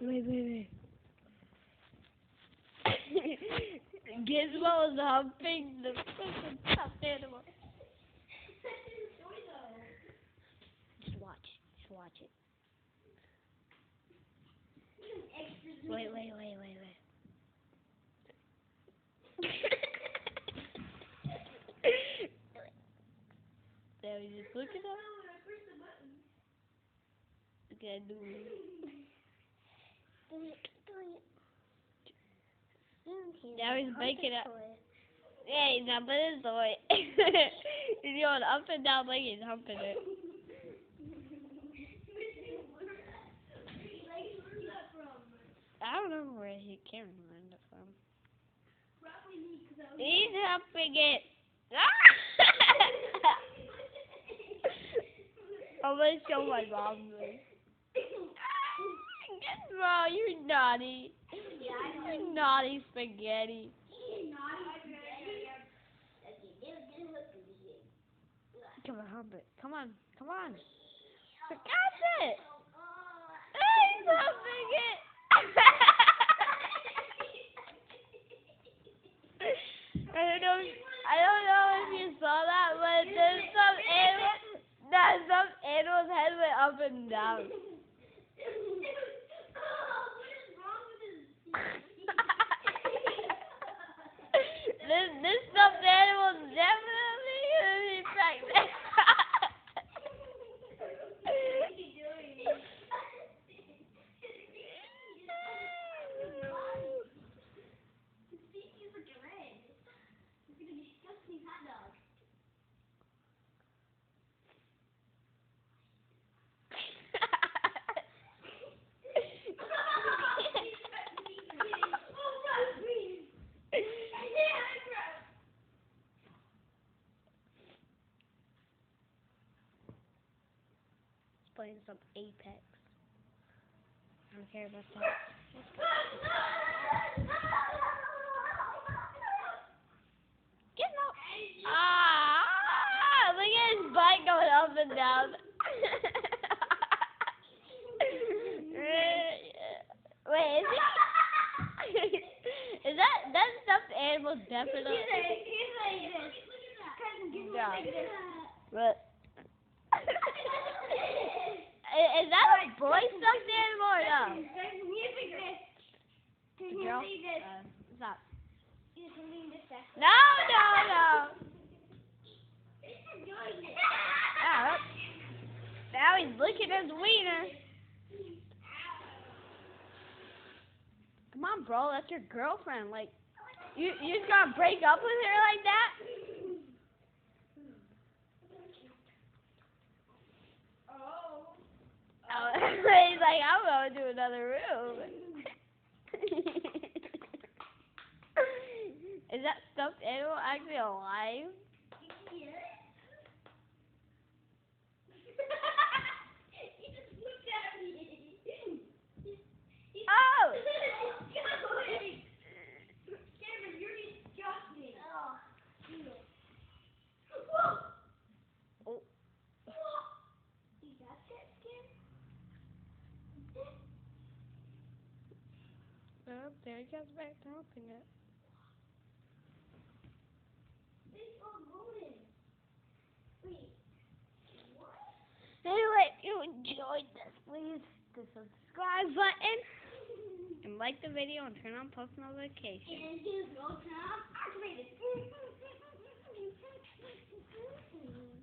Wait. Gizmo's humping the freaking stuffed animal. Just watch it. Wait. There, we just look it up. Okay, do it. Now he's making it. Yeah, he's humping his toy. He's going up and down like he's humping it. I don't know where he can learn it from. He's humping it. I'm gonna show my mom this. Gizmo, you're naughty. You're naughty spaghetti. Come on, hump it. Come on. Forgot it. He's humping it. I don't know if you saw that, but there's some animal's head went up and down. This stuffed animal's definitely gonna be pregnant. Playing some Apex. I don't care about that. Get out! Look at his butt going up and down. Wait, is he? Is that stuffed animal definitely? He's like this. But. Is that a boy stuffed animal or no? Girl? Stop. No. Now he's licking his wiener. Come on, bro. That's your girlfriend. Like, you just gonna break up with her like that? He's like, I'm going to another room. Is that stuffed animal actually alive? Oh! Cameron, you're disgusting. Oh, there he goes back to humping it. Anyway, if you enjoyed this, please hit the subscribe button and like the video and turn on post notifications. And his will turn on activated.